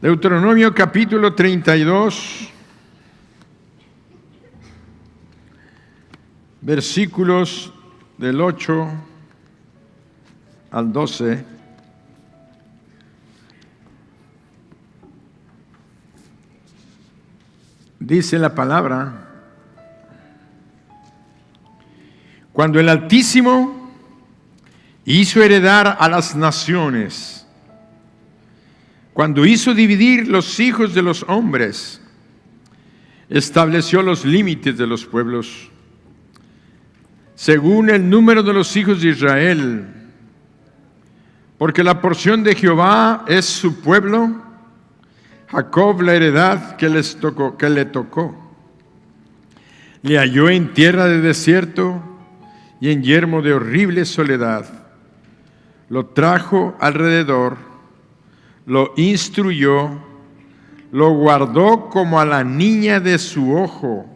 Deuteronomio capítulo 32, versículos del 8 al 12. Dice la palabra: cuando el Altísimo hizo heredar a las naciones, cuando hizo dividir los hijos de los hombres, estableció los límites de los pueblos, según el número de los hijos de Israel, porque la porción de Jehová es su pueblo, Jacob la heredad que le tocó. Le halló en tierra de desierto y en yermo de horrible soledad. Lo trajo alrededor, lo instruyó, lo guardó como a la niña de su ojo,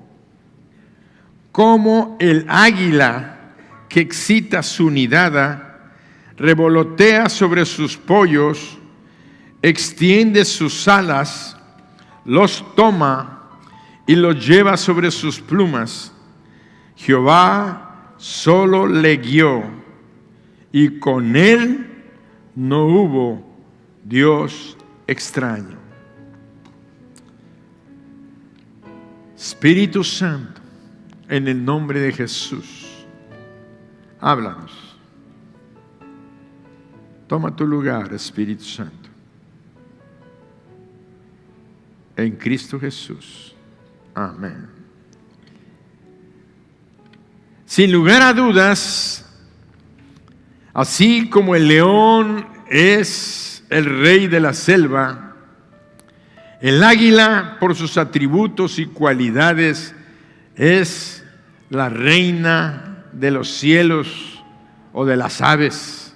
como el águila que excita su nidada, revolotea sobre sus pollos, extiende sus alas, los toma y los lleva sobre sus plumas. Jehová solo le guió, y con él no hubo Dios extraño. Espíritu Santo, en el nombre de Jesús, háblanos. Toma tu lugar, Espíritu Santo. En Cristo Jesús. Amén. Sin lugar a dudas, así como el león es el rey de la selva, el águila, por sus atributos y cualidades, es la reina de los cielos o de las aves.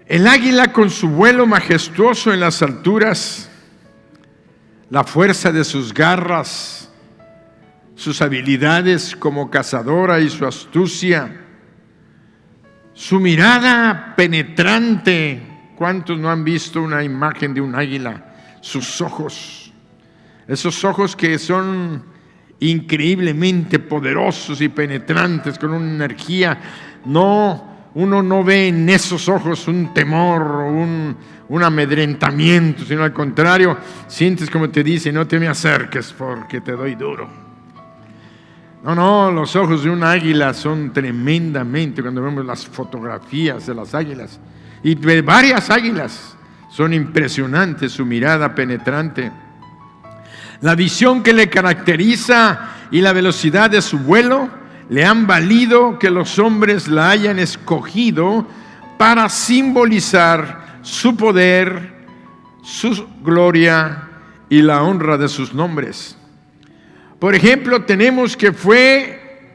El águila, con su vuelo majestuoso en las alturas, la fuerza de sus garras, sus habilidades como cazadora y su astucia, su mirada penetrante. ¿Cuántos no han visto una imagen de un águila? Sus ojos, esos ojos que son increíblemente poderosos y penetrantes, con una energía. Uno no ve en esos ojos un temor, un amedrentamiento, sino al contrario, sientes como te dice: no te me acerques porque te doy duro. No, los ojos de un águila son tremendamente, cuando vemos las fotografías de las águilas, y de varias águilas, son impresionantes, su mirada penetrante. La visión que le caracteriza y la velocidad de su vuelo le han valido que los hombres la hayan escogido para simbolizar su poder, su gloria y la honra de sus nombres. Por ejemplo, tenemos que fue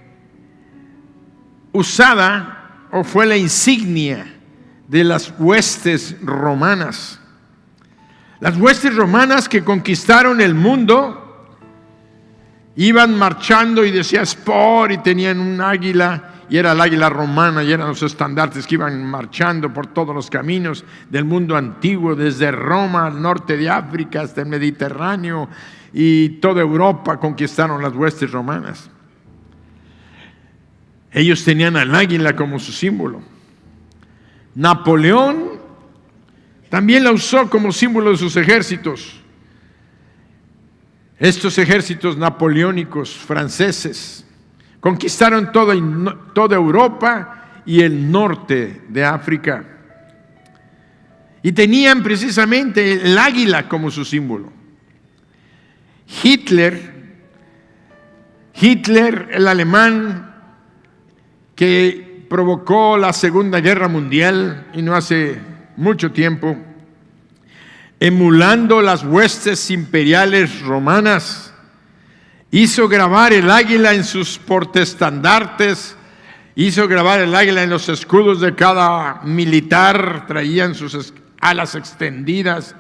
usada o fue la insignia de las huestes romanas. Las huestes romanas que conquistaron el mundo iban marchando y decía Spor, y tenían un águila, y era el águila romana, y eran los estandartes que iban marchando por todos los caminos del mundo antiguo, desde Roma al norte de África hasta el Mediterráneo, y toda Europa conquistaron las huestes romanas. Ellos tenían al águila como su símbolo. Napoleón también la usó como símbolo de sus ejércitos. Estos ejércitos napoleónicos franceses conquistaron toda Europa y el norte de África, y tenían precisamente el águila como su símbolo. Hitler, el alemán que provocó la Segunda Guerra Mundial, y no hace mucho tiempo, emulando las huestes imperiales romanas, hizo grabar el águila en sus portaestandartes, hizo grabar el águila en los escudos de cada militar, traían sus alas extendidas,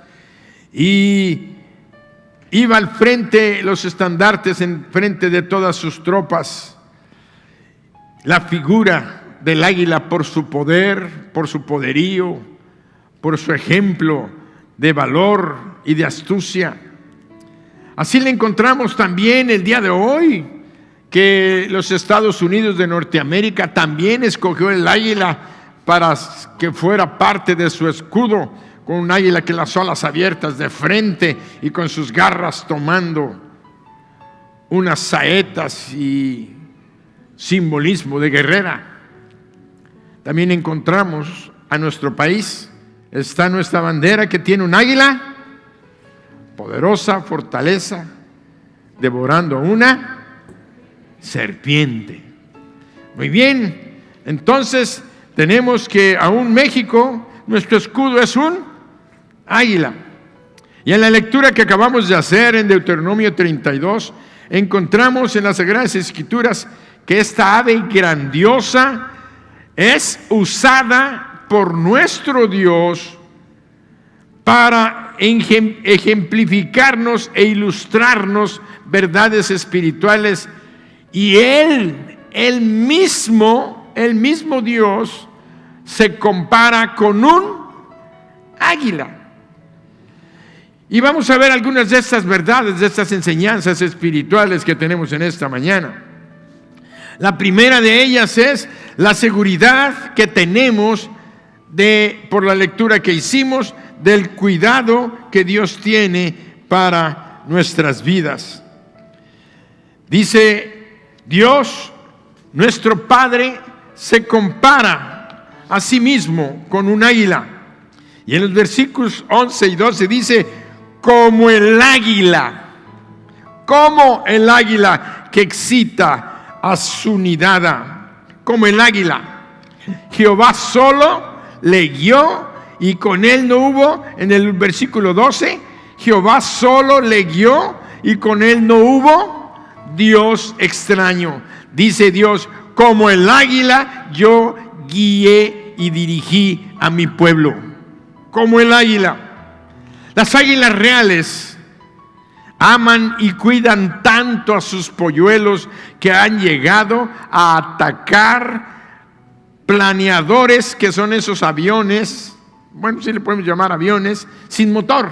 y iba al frente, los estandartes en frente de todas sus tropas. La figura del águila, por su poder, por su poderío, por su ejemplo de valor y de astucia. Así le encontramos también el día de hoy, que los Estados Unidos de Norteamérica también escogió el águila para que fuera parte de su escudo, con un águila que las alas abiertas de frente y con sus garras tomando unas saetas y simbolismo de guerrera. También encontramos a nuestro país, está nuestra bandera que tiene un águila, poderosa fortaleza, devorando una serpiente. Muy bien, entonces tenemos que aún México, nuestro escudo es un águila. Y en la lectura que acabamos de hacer en Deuteronomio 32, encontramos en las Sagradas Escrituras que esta ave grandiosa es usada por nuestro Dios para ejemplificarnos e ilustrarnos verdades espirituales. Y el mismo Dios se compara con un águila. Y vamos a ver algunas de estas verdades, de estas enseñanzas espirituales que tenemos en esta mañana. La primera de ellas es la seguridad que tenemos por la lectura que hicimos, del cuidado que Dios tiene para nuestras vidas. Dice Dios, nuestro Padre, se compara a sí mismo con un águila. Y en los versículos 11 y 12 dice, como el águila que excita a su nidada, como el águila. Jehová solo le guió y con él no hubo, en el versículo 12, Jehová solo le guió y con él no hubo Dios extraño. Dice Dios, como el águila yo guié y dirigí a mi pueblo. Como el águila. Las águilas reales aman y cuidan tanto a sus polluelos que han llegado a atacar planeadores, que son esos aviones, bueno, sí le podemos llamar aviones, sin motor.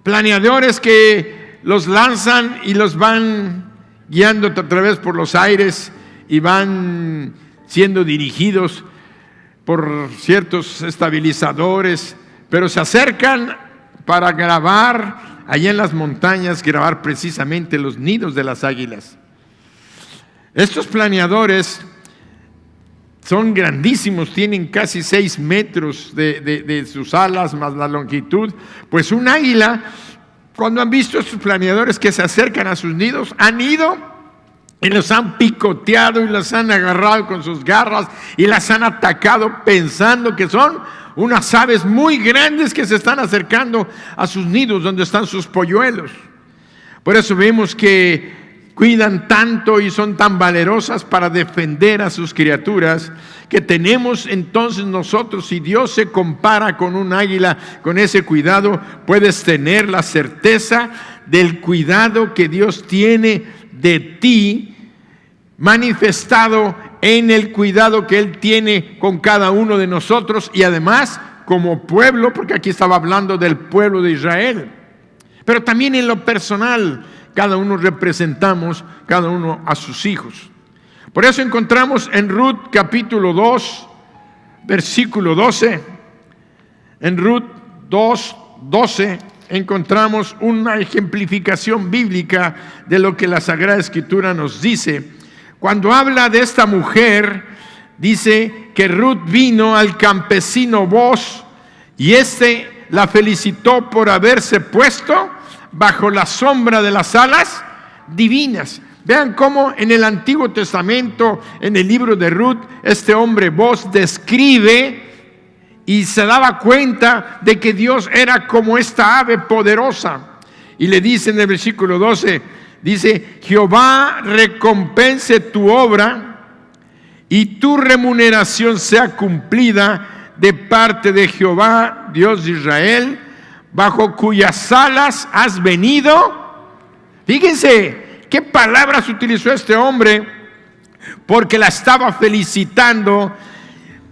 Planeadores que los lanzan y los van guiando a través por los aires y van siendo dirigidos por ciertos estabilizadores, pero se acercan para grabar allá en las montañas, grabar precisamente los nidos de las águilas. Estos planeadores son grandísimos, tienen casi 6 metros de sus alas más la longitud. Pues un águila, cuando han visto estos planeadores que se acercan a sus nidos, han ido y los han picoteado y los han agarrado con sus garras y las han atacado pensando que son unas aves muy grandes que se están acercando a sus nidos donde están sus polluelos. Por eso vemos que cuidan tanto y son tan valerosas para defender a sus criaturas, que tenemos entonces nosotros, si Dios se compara con un águila, con ese cuidado, puedes tener la certeza del cuidado que Dios tiene de ti, manifestado en el cuidado que Él tiene con cada uno de nosotros y además como pueblo, porque aquí estaba hablando del pueblo de Israel, pero también en lo personal. Cada uno representamos, cada uno a sus hijos. Por eso encontramos en Ruth capítulo 2, versículo 12. En Ruth 2, 12 encontramos una ejemplificación bíblica de lo que la Sagrada Escritura nos dice. Cuando habla de esta mujer, dice que Ruth vino al campesino Booz y la felicitó por haberse puesto bajo la sombra de las alas divinas. Vean cómo en el Antiguo Testamento, en el libro de Ruth, este hombre Booz describe y se daba cuenta de que Dios era como esta ave poderosa. Y le dice en el versículo 12, dice, Jehová recompense tu obra y tu remuneración sea cumplida de parte de Jehová, Dios de Israel, bajo cuyas alas has venido. Fíjense qué palabras utilizó este hombre, porque la estaba felicitando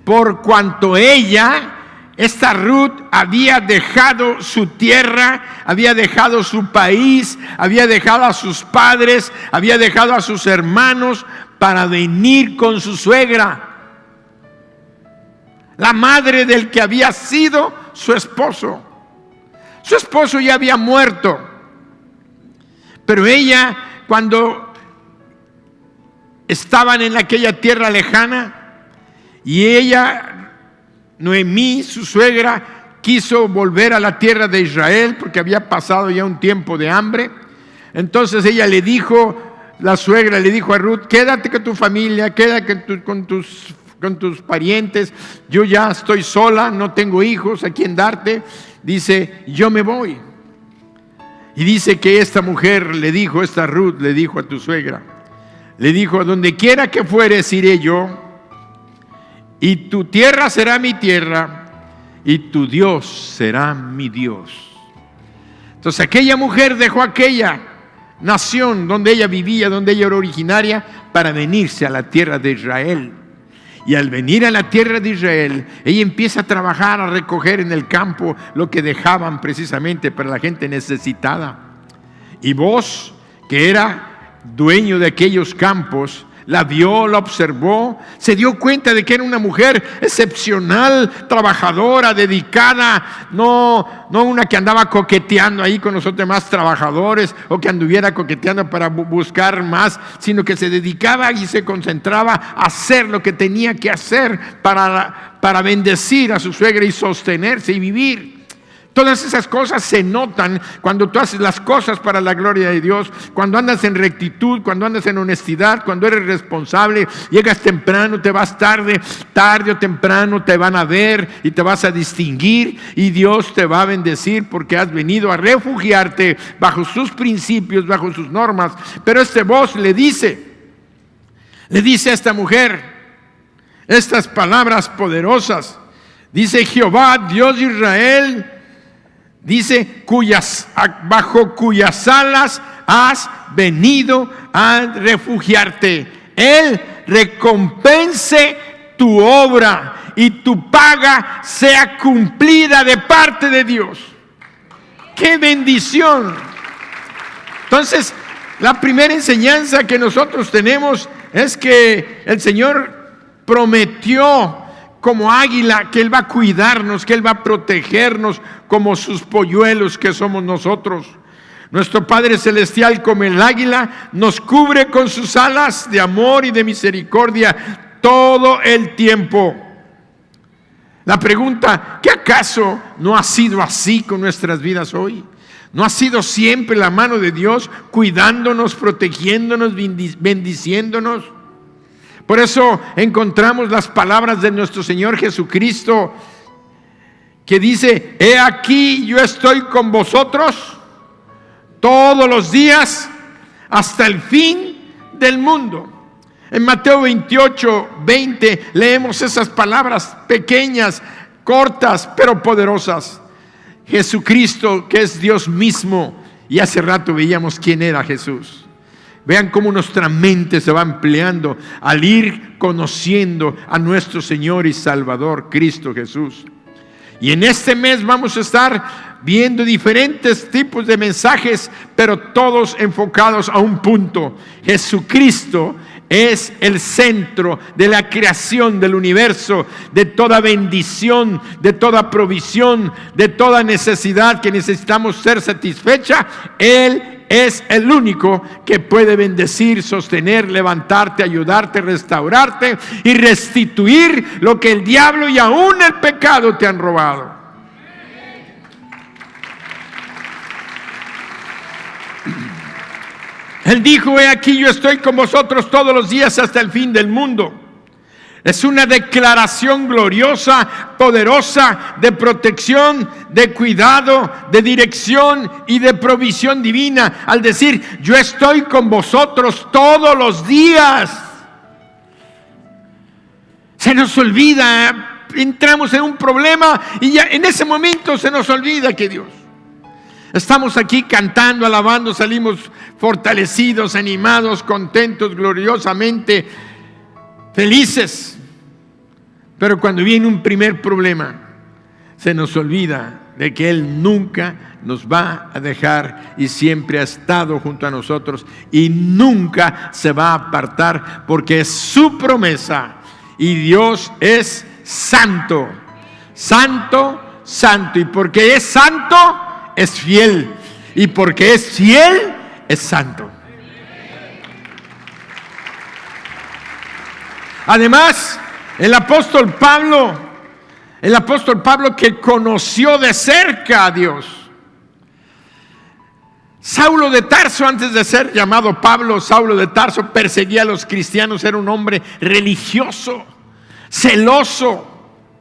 por cuanto ella esta Ruth había dejado su tierra, había dejado su país, había dejado a sus padres, había dejado a sus hermanos para venir con su suegra, la madre del que había sido su esposo. Su esposo ya había muerto, pero ella, cuando estaban en aquella tierra lejana, y ella, Noemí, su suegra, quiso volver a la tierra de Israel porque había pasado ya un tiempo de hambre. Entonces ella le dijo, la suegra le dijo a Ruth: quédate con tu familia, quédate con tus parientes, yo ya estoy sola, no tengo hijos a quien darte. Dice: yo me voy. Y dice que esta mujer le dijo, esta Ruth le dijo a tu suegra, le dijo: a donde quiera que fueres iré yo, y tu tierra será mi tierra, y tu Dios será mi Dios. Entonces aquella mujer dejó aquella nación donde ella vivía, donde ella era originaria, para venirse a la tierra de Israel. Y al venir a la tierra de Israel, ella empieza a trabajar, a recoger en el campo lo que dejaban precisamente para la gente necesitada. Y Boaz, que era dueño de aquellos campos, la vio, la observó, se dio cuenta de que era una mujer excepcional, trabajadora, dedicada, no una que andaba coqueteando ahí con los otros demás trabajadores, o que anduviera coqueteando para buscar más, sino que se dedicaba y se concentraba a hacer lo que tenía que hacer para bendecir a su suegra y sostenerse y vivir. Todas esas cosas se notan cuando tú haces las cosas para la gloria de Dios, cuando andas en rectitud, cuando andas en honestidad, cuando eres responsable, llegas temprano, te vas tarde o temprano te van a ver y te vas a distinguir, y Dios te va a bendecir porque has venido a refugiarte bajo sus principios, bajo sus normas. Pero este Boaz le dice a esta mujer estas palabras poderosas. Dice: Jehová, Dios de Israel, dice, bajo cuyas alas has venido a refugiarte, Él recompense tu obra y tu paga sea cumplida de parte de Dios. ¡Qué bendición! Entonces, la primera enseñanza que nosotros tenemos es que el Señor prometió como águila que Él va a cuidarnos, que Él va a protegernos como sus polluelos que somos nosotros. Nuestro Padre Celestial, como el águila, nos cubre con sus alas de amor y de misericordia todo el tiempo. La pregunta: ¿qué acaso no ha sido así con nuestras vidas hoy? ¿No ha sido siempre la mano de Dios cuidándonos, protegiéndonos, bendiciéndonos? Por eso encontramos las palabras de nuestro Señor Jesucristo, que dice: he aquí, yo estoy con vosotros todos los días hasta el fin del mundo. En Mateo 28:20 leemos esas palabras pequeñas, cortas, pero poderosas. Jesucristo, que es Dios mismo, y hace rato veíamos quién era Jesús. Vean cómo nuestra mente se va ampliando al ir conociendo a nuestro Señor y Salvador, Cristo Jesús. Y en este mes vamos a estar viendo diferentes tipos de mensajes, pero todos enfocados a un punto: Jesucristo es el centro de la creación del universo, de toda bendición, de toda provisión, de toda necesidad que necesitamos ser satisfecha. Él es el único que puede bendecir, sostener, levantarte, ayudarte, restaurarte y restituir lo que el diablo y aún el pecado te han robado. Él dijo: he aquí, yo estoy con vosotros todos los días hasta el fin del mundo. Es una declaración gloriosa, poderosa, de protección, de cuidado, de dirección y de provisión divina, al decir: yo estoy con vosotros todos los días. Se nos olvida, entramos en un problema y ya en ese momento se nos olvida que Dios. Estamos aquí cantando, alabando, salimos fortalecidos, animados, contentos, gloriosamente felices. Pero cuando viene un primer problema, se nos olvida de que Él nunca nos va a dejar y siempre ha estado junto a nosotros y nunca se va a apartar, porque es su promesa. Y Dios es santo, santo, santo. Y porque es santo, es fiel. Y porque es fiel, es santo. Además, el apóstol Pablo que conoció de cerca a Dios. Saulo de Tarso, antes de ser llamado Pablo, Saulo de Tarso perseguía a los cristianos, era un hombre religioso, celoso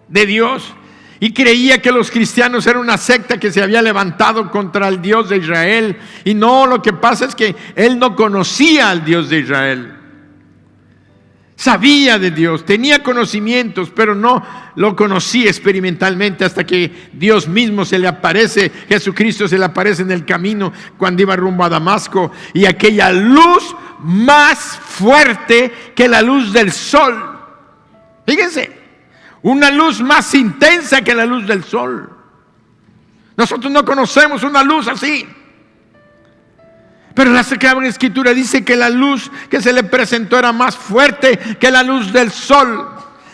de Dios, y creía que los cristianos eran una secta que se había levantado contra el Dios de Israel. Y no, lo que pasa es que él no conocía al Dios de Israel. Sabía de Dios, tenía conocimientos, pero no lo conocía experimentalmente, hasta que Dios mismo se le aparece, Jesucristo se le aparece en el camino cuando iba rumbo a Damasco, y aquella luz más fuerte que la luz del sol. Fíjense, una luz más intensa que la luz del sol. Nosotros no conocemos una luz así. Pero la Sagrada Escritura dice que la luz que se le presentó era más fuerte que la luz del sol.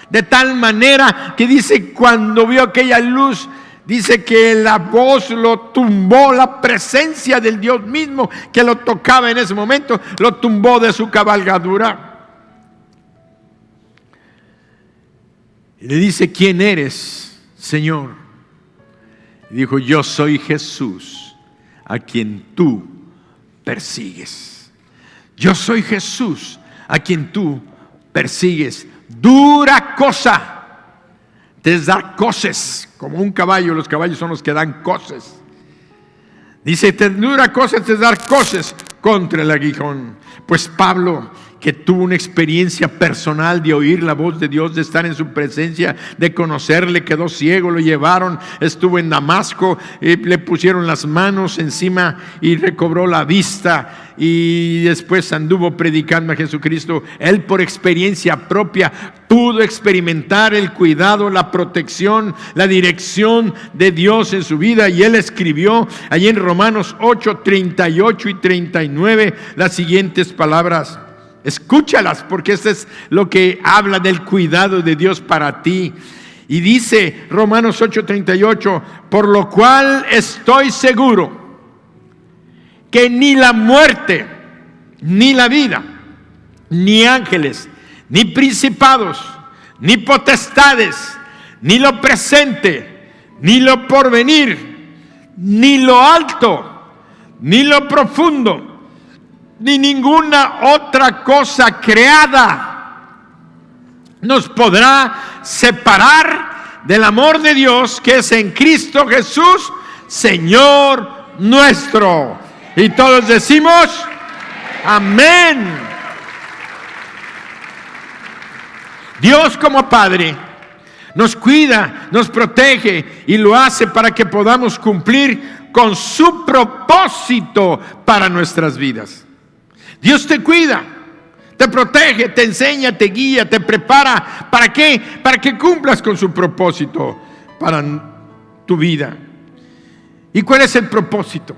De tal manera que dice, cuando vio aquella luz, dice que la voz lo tumbó, la presencia del Dios mismo que lo tocaba en ese momento, lo tumbó de su cabalgadura. Y le dice, ¿quién eres, Señor? Y dijo, yo soy Jesús, a quien tú persigues. Yo soy Jesús, a quien tú persigues. Dura cosa te da coces, como un caballo. Los caballos son los que dan coces. Dice, dura cosa te dar coces contra el aguijón. Pues Pablo, que tuvo una experiencia personal de oír la voz de Dios, de estar en su presencia, de conocerle, quedó ciego, lo llevaron, estuvo en Damasco, le pusieron las manos encima y recobró la vista, y después anduvo predicando a Jesucristo. Él, por experiencia propia, pudo experimentar el cuidado, la protección, la dirección de Dios en su vida, y él escribió allí en Romanos 8, 38 y 39 las siguientes palabras. Escúchalas, porque esto es lo que habla del cuidado de Dios para ti. Y dice Romanos 8:38, por lo cual estoy seguro que ni la muerte, ni la vida, ni ángeles, ni principados, ni potestades, ni lo presente, ni lo porvenir, ni lo alto, ni lo profundo, ni ninguna otra cosa creada nos podrá separar del amor de Dios que es en Cristo Jesús, Señor nuestro. Y todos decimos, amén. Dios, como Padre, nos cuida, nos protege, y lo hace para que podamos cumplir con su propósito para nuestras vidas. Dios te cuida, te protege, te enseña, te guía, te prepara. ¿Para qué? Para que cumplas con su propósito para tu vida. ¿Y cuál es el propósito?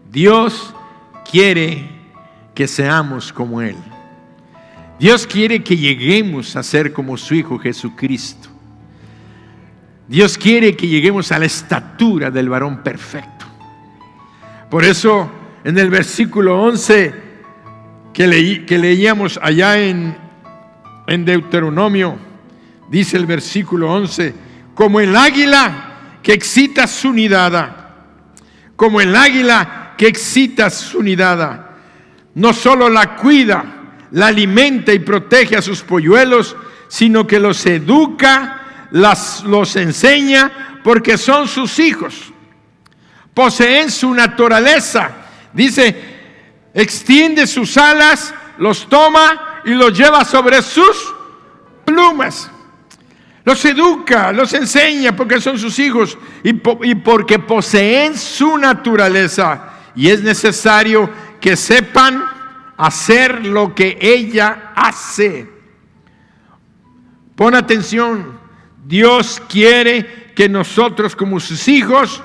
Dios quiere que seamos como Él. Dios quiere que lleguemos a ser como su Hijo Jesucristo. Dios quiere que lleguemos a la estatura del varón perfecto. Por eso, en el versículo 11 que leíamos allá en Deuteronomio, dice el versículo 11, como el águila que excita su nidada, como el águila que excita su nidada, no solo la cuida, la alimenta y protege a sus polluelos, sino que los educa, los enseña, porque son sus hijos. Poseen su naturaleza. Dice, extiende sus alas, los toma y los lleva sobre sus plumas. Los educa, los enseña porque son sus hijos y porque poseen su naturaleza. Y es necesario que sepan hacer lo que ella hace. Pon atención, Dios quiere que nosotros como sus hijos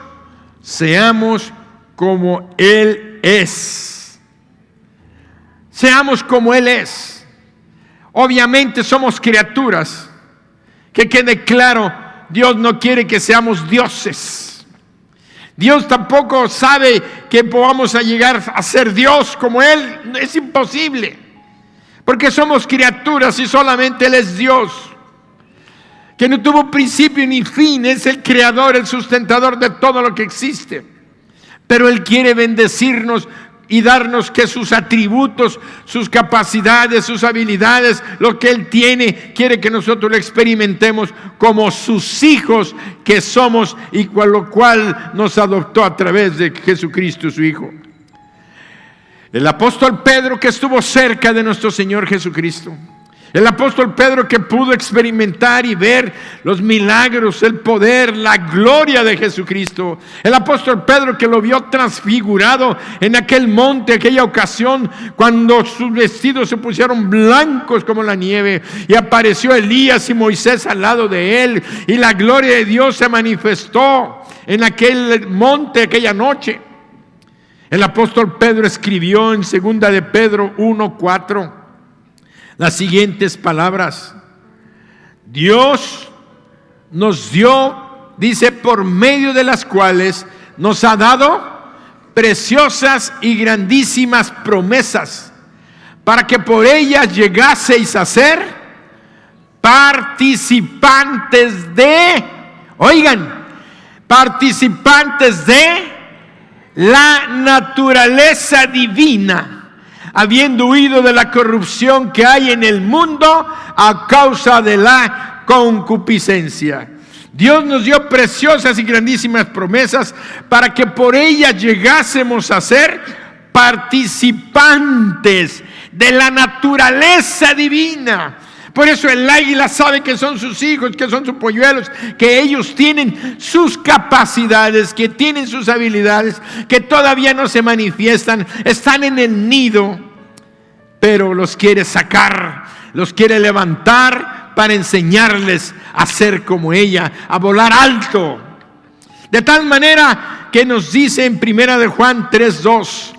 seamos como Él es. Seamos como Él es. Obviamente somos criaturas. Que quede claro, Dios no quiere que seamos dioses. Dios tampoco sabe que podamos llegar a ser Dios como Él. Es imposible. Porque somos criaturas y solamente Él es Dios. Que no tuvo principio ni fin. Es el creador, el sustentador de todo lo que existe. Pero Él quiere bendecirnos y darnos que sus atributos, sus capacidades, sus habilidades, lo que Él tiene, quiere que nosotros lo experimentemos como sus hijos que somos, y con lo cual nos adoptó a través de Jesucristo, su Hijo. El apóstol Pedro, que estuvo cerca de nuestro Señor Jesucristo. El apóstol Pedro, que pudo experimentar y ver los milagros, el poder, la gloria de Jesucristo. El apóstol Pedro, que lo vio transfigurado en aquel monte, aquella ocasión, cuando sus vestidos se pusieron blancos como la nieve, y apareció Elías y Moisés al lado de él, y la gloria de Dios se manifestó en aquel monte aquella noche. El apóstol Pedro escribió en 2 de Pedro 1:4 las siguientes palabras: Dios nos dio, dice, por medio de las cuales nos ha dado preciosas y grandísimas promesas, para que por ellas llegaseis a ser participantes de, oigan, participantes de la naturaleza divina, habiendo huido de la corrupción que hay en el mundo a causa de la concupiscencia. Dios nos dio preciosas y grandísimas promesas para que por ellas llegásemos a ser participantes de la naturaleza divina. Por eso el águila sabe que son sus hijos, que son sus polluelos, que ellos tienen sus capacidades, que tienen sus habilidades, que todavía no se manifiestan, están en el nido, pero los quiere sacar, los quiere levantar para enseñarles a ser como ella, a volar alto. De tal manera que nos dice en 1 de Juan 3:2,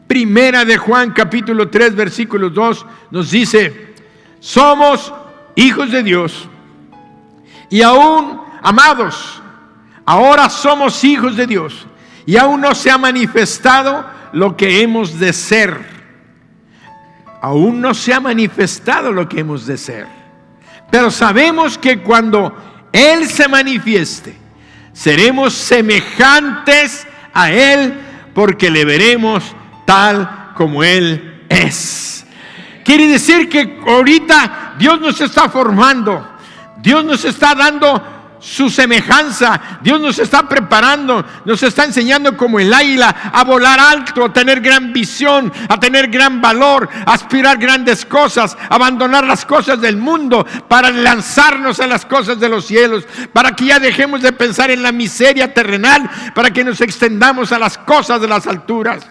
1 de Juan capítulo 3 versículo 2, nos dice: somos hijos de Dios, y aún, amados, ahora somos hijos de Dios, y aún no se ha manifestado lo que hemos de ser. Aún no se ha manifestado lo que hemos de ser. Pero sabemos que cuando Él se manifieste, seremos semejantes a Él, porque le veremos tal como Él es. Quiere decir que ahorita Dios nos está formando, Dios nos está dando su semejanza, Dios nos está preparando, nos está enseñando como el águila a volar alto, a tener gran visión, a tener gran valor, a aspirar grandes cosas, abandonar las cosas del mundo para lanzarnos a las cosas de los cielos, para que ya dejemos de pensar en la miseria terrenal, para que nos extendamos a las cosas de las alturas.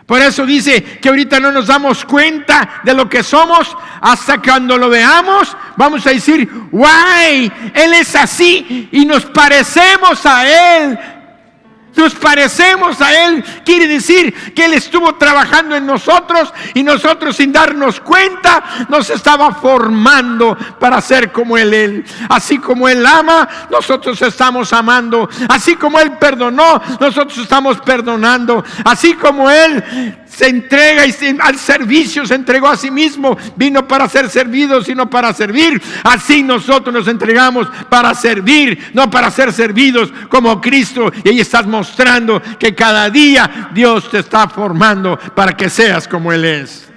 Por eso dice que ahorita no nos damos cuenta de lo que somos, hasta cuando lo veamos vamos a decir: ¡guay! Él es así y nos parecemos a Él. Nos parecemos a Él. Quiere decir que Él estuvo trabajando en nosotros, y nosotros, sin darnos cuenta, nos estaba formando para ser como Él. Así como Él ama, nosotros estamos amando. Así como Él perdonó, nosotros estamos perdonando. Así como Él se entrega y al servicio se entregó a sí mismo, vino para ser servido, sino para servir. Así nosotros nos entregamos para servir, no para ser servidos como Cristo. Y ahí estás mostrando que cada día Dios te está formando para que seas como Él es.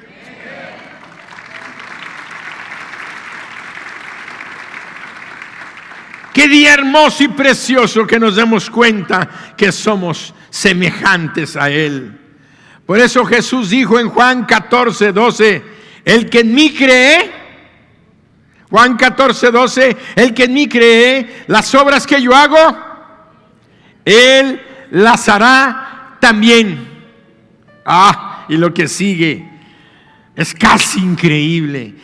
Qué día hermoso y precioso que nos demos cuenta que somos semejantes a Él. Por eso Jesús dijo en Juan 14:12, el que en mí cree, Juan 14:12, el que en mí cree, las obras que yo hago, Él las hará también. Y lo que sigue es casi increíble.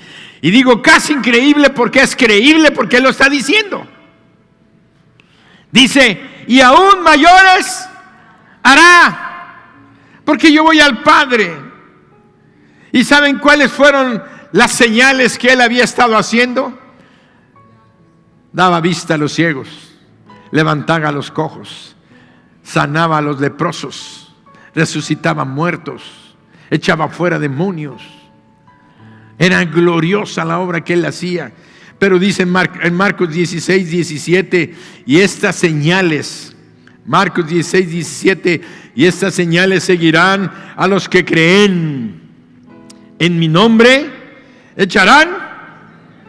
Y digo casi increíble porque es creíble, porque Él lo está diciendo. Dice, y aún mayores hará, porque yo voy al Padre. ¿Y saben cuáles fueron las señales que él había estado haciendo? Daba vista a los ciegos, levantaba a los cojos, sanaba a los leprosos, resucitaba muertos, echaba fuera demonios. Era gloriosa la obra que él hacía. Pero dice en Marcos 16, 17, y estas señales, Marcos 16, 17, y estas señales seguirán a los que creen en mi nombre, echarán,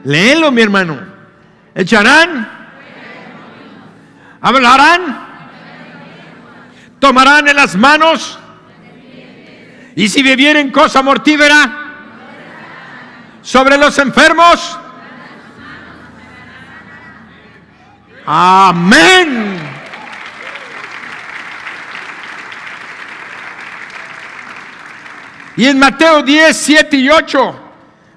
léelo mi hermano, echarán, hablarán, tomarán en las manos, y si bebieren cosa mortífera sobre los enfermos, amén. Y en Mateo 10, 7 y 8,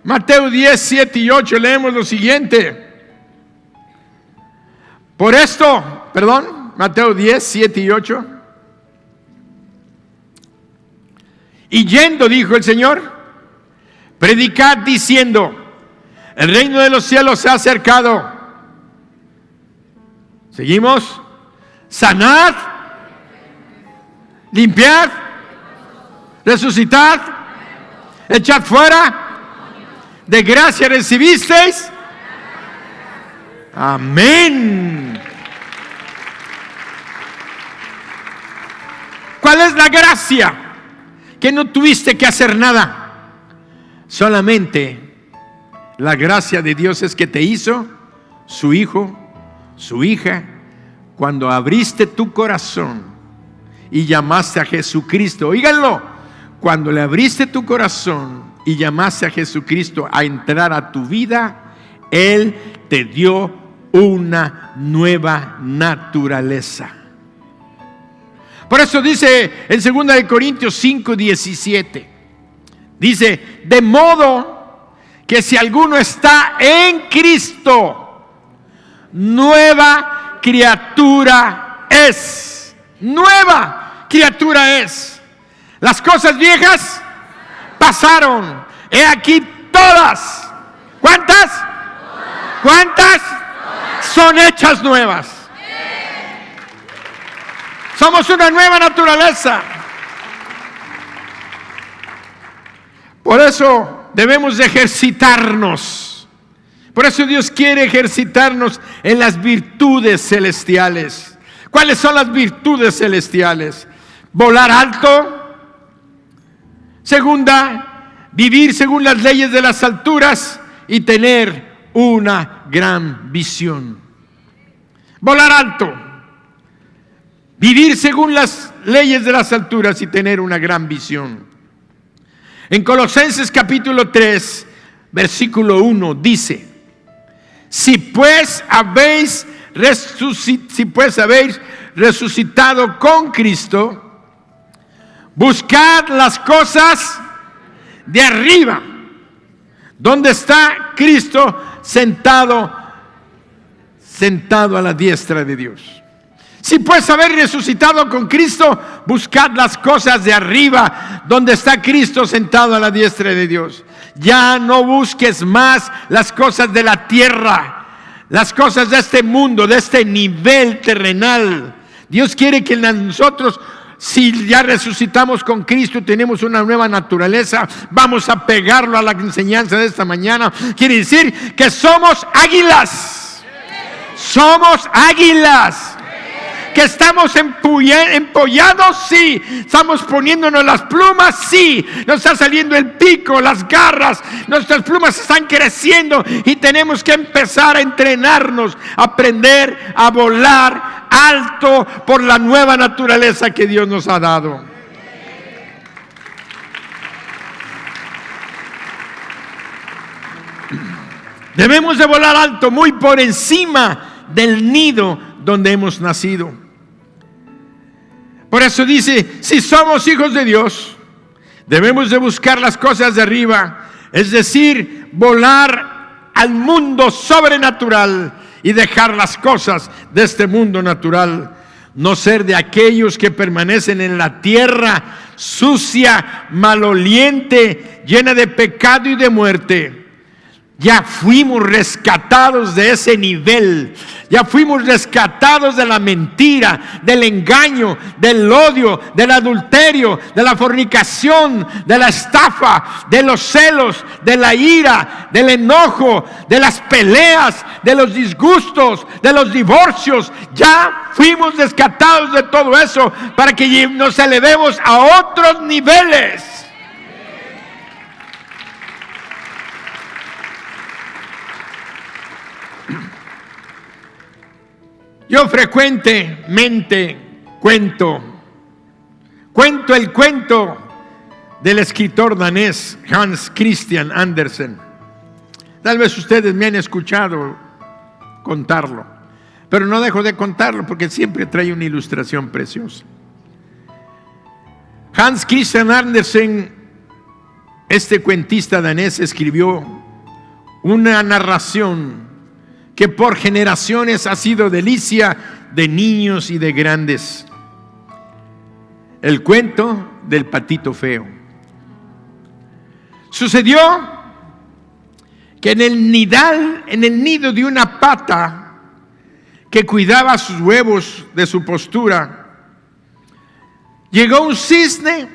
Mateo 10, 7 y 8 leemos lo siguiente. Por esto, Mateo 10, 7 y 8. Y yendo, dijo el Señor, predicad diciendo, el reino de los cielos se ha acercado. Seguimos. Sanad, limpiad, resucitad, echad fuera, de gracia recibisteis. Amén. ¿Cuál es la gracia? Que no tuviste que hacer nada. Solamente la gracia de Dios es que te hizo su hijo, su hija, cuando abriste tu corazón y llamaste a Jesucristo. Óiganlo, cuando le abriste tu corazón y llamaste a Jesucristo a entrar a tu vida, Él te dio una nueva naturaleza. Por eso dice en 2 Corintios 5, 17, dice, de modo que si alguno está en Cristo, nueva criatura es. Nueva criatura es. Las cosas viejas pasaron. He aquí todas. ¿Cuántas? ¿Cuántas? Son hechas nuevas. Somos una nueva naturaleza. Por eso debemos de ejercitarnos. Por eso Dios quiere ejercitarnos en las virtudes celestiales. ¿Cuáles son las virtudes celestiales? Volar alto. Segunda, vivir según las leyes de las alturas y tener una gran visión. Volar alto. Vivir según las leyes de las alturas y tener una gran visión. En Colosenses capítulo 3, versículo 1 dice, si pues habéis resucitado con Cristo, buscad las cosas de arriba, donde está Cristo sentado a la diestra de Dios. Si pues haber resucitado con Cristo, buscad las cosas de arriba, donde está Cristo sentado a la diestra de Dios. Ya no busques más las cosas de la tierra, las cosas de este mundo, de este nivel terrenal. Dios quiere que nosotros, si ya resucitamos con Cristo y tenemos una nueva naturaleza, vamos a pegarlo a la enseñanza de esta mañana. Quiere decir que somos águilas. Somos águilas. Que estamos empollados, sí. Estamos poniéndonos las plumas, sí. Nos está saliendo el pico, las garras. Nuestras plumas están creciendo y tenemos que empezar a entrenarnos, a aprender a volar alto por la nueva naturaleza que Dios nos ha dado. Debemos de volar alto, muy por encima del nido donde hemos nacido. Por eso dice, si somos hijos de Dios, debemos de buscar las cosas de arriba, es decir, volar al mundo sobrenatural y dejar las cosas de este mundo natural. No ser de aquellos que permanecen en la tierra sucia, maloliente, llena de pecado y de muerte. Ya fuimos rescatados de ese nivel. Ya fuimos rescatados de la mentira, del engaño, del odio, del adulterio, de la fornicación, de la estafa, de los celos, de la ira, del enojo, de las peleas, de los disgustos, de los divorcios. Ya fuimos rescatados de todo eso para que nos elevemos a otros niveles. Yo frecuentemente cuento el cuento del escritor danés Hans Christian Andersen. Tal vez ustedes me han escuchado contarlo, pero no dejo de contarlo porque siempre trae una ilustración preciosa. Hans Christian Andersen, este cuentista danés, escribió una narración que por generaciones ha sido delicia de niños y de grandes. El cuento del patito feo. Sucedió que en el nido de una pata que cuidaba sus huevos de su postura, llegó un cisne,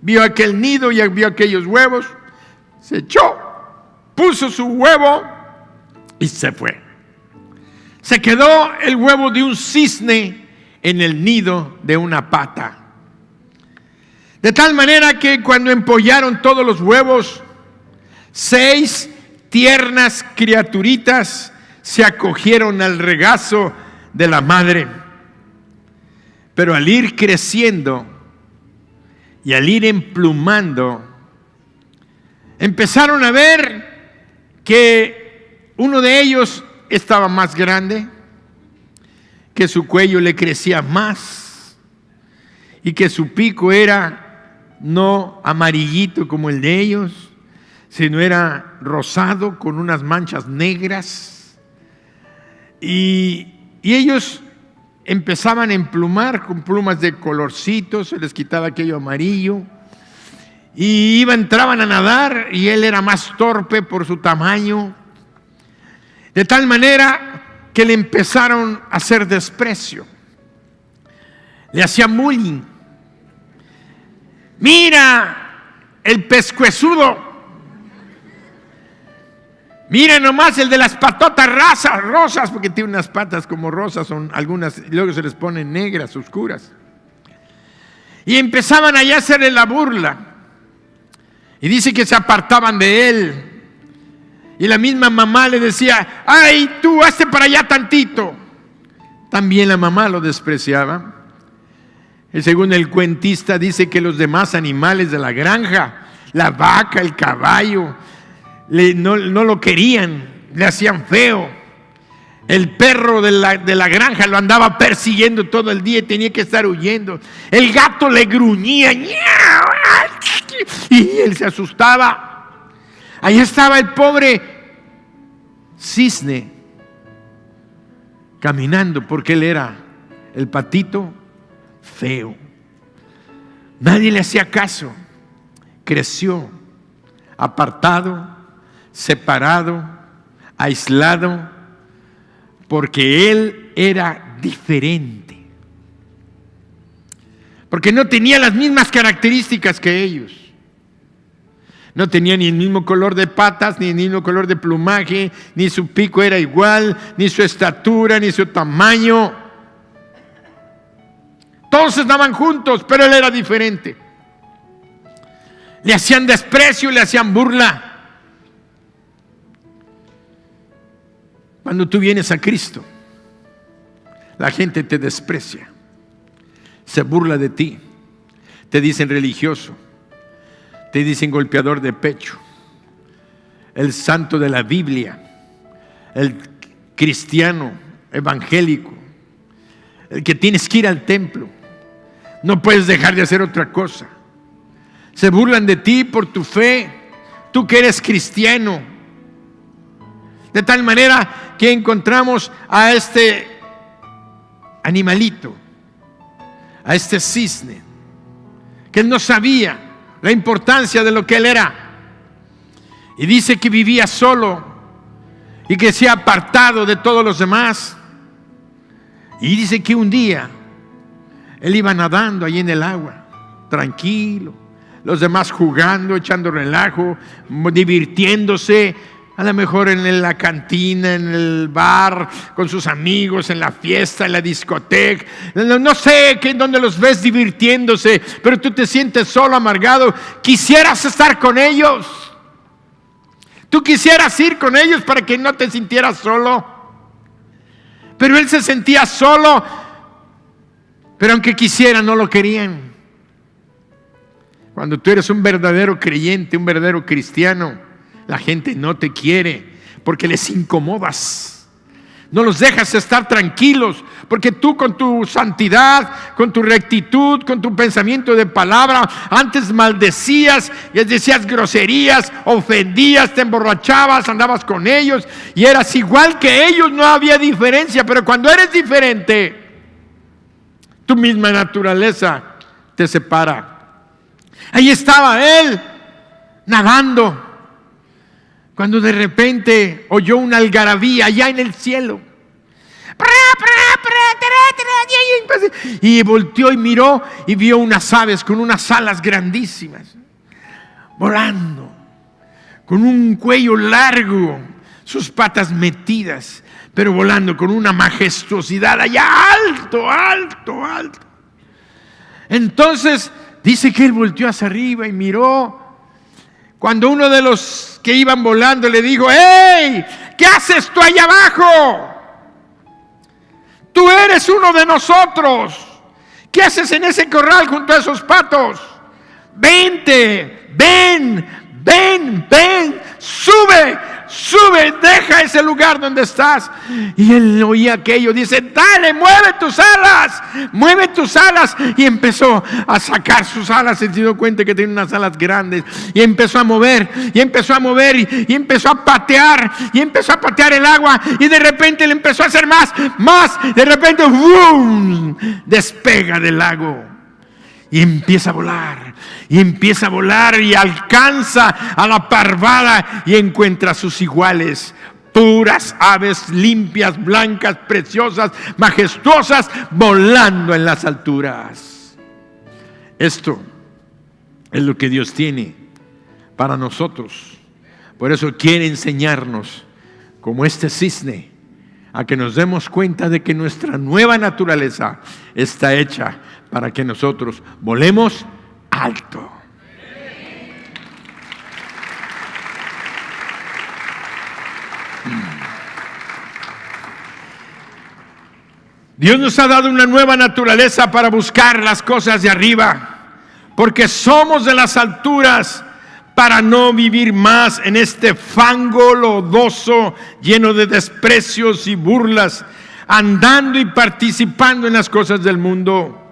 vio aquel nido y vio aquellos huevos, se echó, puso su huevo y se fue. Se quedó el huevo de un cisne en el nido de una pata. De tal manera que cuando empollaron todos los huevos, 6 tiernas criaturitas se acogieron al regazo de la madre. Pero al ir creciendo y al ir emplumando, empezaron a ver que uno de ellos estaba más grande, que su cuello le crecía más y que su pico era no amarillito como el de ellos, sino era rosado con unas manchas negras. Y ellos empezaban a emplumar con plumas de colorcito, se les quitaba aquello amarillo. Y entraban a nadar y él era más torpe por su tamaño. De tal manera que le empezaron a hacer desprecio. Le hacían bullying. Mira el pescuezudo. Mira nomás el de las patotas rosas, porque tiene unas patas como rosas, son algunas, y luego se les ponen negras, oscuras. Y empezaban allá a hacerle la burla. Y dice que se apartaban de él. Y la misma mamá le decía: ¡ay, tú, hazte para allá tantito! También la mamá lo despreciaba. Y según el cuentista, dice que los demás animales de la granja, la vaca, el caballo, no lo querían, le hacían feo. El perro de la granja lo andaba persiguiendo todo el día y tenía que estar huyendo. El gato le gruñía y él se asustaba. Ahí estaba el pobre cisne caminando porque él era el patito feo. Nadie le hacía caso. Creció apartado, separado, aislado, porque él era diferente. Porque no tenía las mismas características que ellos. No tenía ni el mismo color de patas, ni el mismo color de plumaje, ni su pico era igual, ni su estatura, ni su tamaño. Todos estaban juntos, pero él era diferente. Le hacían desprecio, le hacían burla. Cuando tú vienes a Cristo, la gente te desprecia, se burla de ti, te dicen religioso, te dicen golpeador de pecho, el santo de la Biblia, el cristiano evangélico, el que tienes que ir al templo, no puedes dejar de hacer otra cosa. Se burlan de ti por tu fe, tú que eres cristiano. De tal manera que encontramos a este animalito, a este cisne, que él no sabía la importancia de lo que él era. Y dice que vivía solo y que se ha apartado de todos los demás. Y dice que un día él iba nadando ahí en el agua, tranquilo, los demás jugando, echando relajo, divirtiéndose, a lo mejor en la cantina, en el bar, con sus amigos, en la fiesta, en la discoteca. No sé dónde los ves divirtiéndose, pero tú te sientes solo, amargado. Quisieras estar con ellos. Tú quisieras ir con ellos para que no te sintieras solo. Pero él se sentía solo, pero aunque quisiera, no lo querían. Cuando tú eres un verdadero creyente, un verdadero cristiano, la gente no te quiere porque les incomodas. No los dejas estar tranquilos, porque tú con tu santidad, con tu rectitud, con tu pensamiento de palabra, antes maldecías, decías groserías, ofendías, te emborrachabas, andabas con ellos y eras igual que ellos, no había diferencia. Pero cuando eres diferente, tu misma naturaleza te separa. Ahí estaba él, nadando, cuando de repente oyó una algarabía allá en el cielo. Y volteó y miró y vio unas aves con unas alas grandísimas, volando, con un cuello largo, sus patas metidas, pero volando con una majestuosidad allá alto, alto, alto. Entonces dice que él volteó hacia arriba y miró. Cuando uno de los que iban volando le dijo: ¡Hey! ¿Qué haces tú allá abajo? Tú eres uno de nosotros. ¿Qué haces en ese corral junto a esos patos? Vente, ven, sube, deja ese lugar donde estás. Y él oía aquello, dice: dale, mueve tus alas. Y empezó a sacar sus alas. Se dio cuenta que tenía unas alas grandes y empezó a mover, y empezó a patear, el agua. Y de repente le empezó a hacer más, de repente ¡boom!, despega del lago y empieza a volar, y alcanza a la parvada y encuentra a sus iguales, puras aves limpias, blancas, preciosas, majestuosas, volando en las alturas. Esto es lo que Dios tiene para nosotros. Por eso quiere enseñarnos, como este cisne, a que nos demos cuenta de que nuestra nueva naturaleza está hecha para que nosotros volemos alto. Dios nos ha dado una nueva naturaleza para buscar las cosas de arriba, porque somos de las alturas, para no vivir más en este fango lodoso lleno de desprecios y burlas, andando y participando en las cosas del mundo.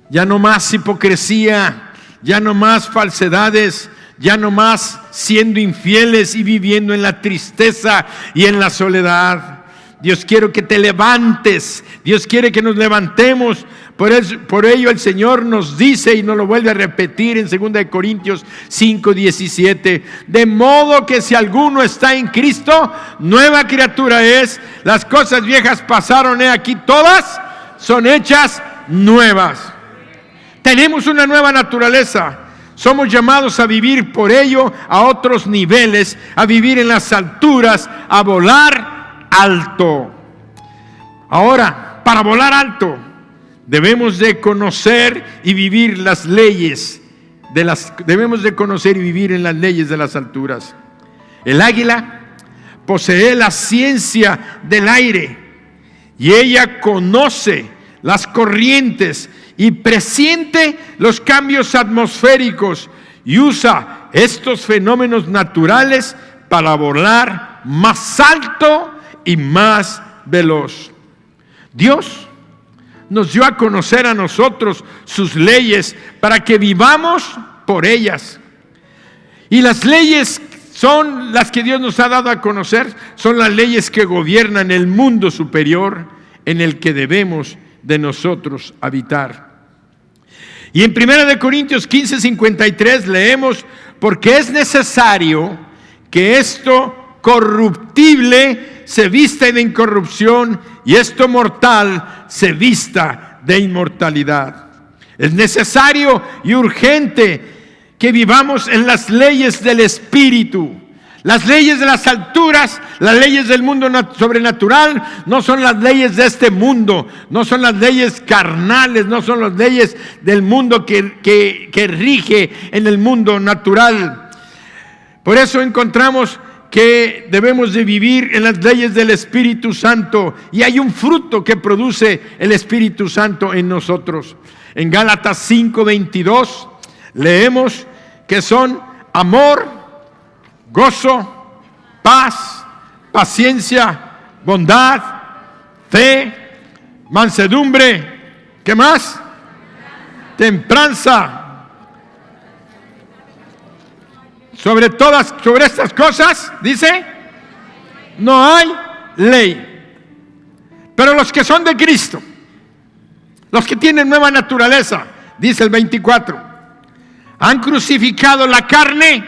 Ya no más hipocresía, ya no más falsedades, ya no más siendo infieles y viviendo en la tristeza y en la soledad. Dios quiere que te levantes, Dios quiere que nos levantemos. Por ello el Señor nos dice, y nos lo vuelve a repetir en 2 Corintios 5:17, de modo que si alguno está en Cristo, nueva criatura es, las cosas viejas pasaron, he aquí todas son hechas nuevas. Tenemos una nueva naturaleza. Somos llamados a vivir por ello a otros niveles, a vivir en las alturas, a volar alto. Ahora, para volar alto, debemos de conocer y vivir las leyes debemos de conocer y vivir en las leyes de las alturas. El águila posee la ciencia del aire y ella conoce las corrientes y presiente los cambios atmosféricos y usa estos fenómenos naturales para volar más alto y más veloz. Dios nos dio a conocer a nosotros sus leyes para que vivamos por ellas. Y las leyes son las que Dios nos ha dado a conocer, son las leyes que gobiernan el mundo superior en el que debemos de nosotros habitar. Y en 1 Corintios 15:53 leemos: porque es necesario que esto corruptible se vista de incorrupción y esto mortal se vista de inmortalidad. Es necesario y urgente que vivamos en las leyes del Espíritu. Las leyes de las alturas, las leyes del mundo sobrenatural, no son las leyes de este mundo, no son las leyes carnales, no son las leyes del mundo que rige en el mundo natural. Por eso encontramos que debemos de vivir en las leyes del Espíritu Santo, y hay un fruto que produce el Espíritu Santo en nosotros. En Gálatas 5:22 leemos que son amor, gozo, paz, paciencia, bondad, fe, mansedumbre, ¿qué más? Templanza. Sobre estas cosas, dice, no hay ley. Pero los que son de Cristo, los que tienen nueva naturaleza, dice el 24, han crucificado la carne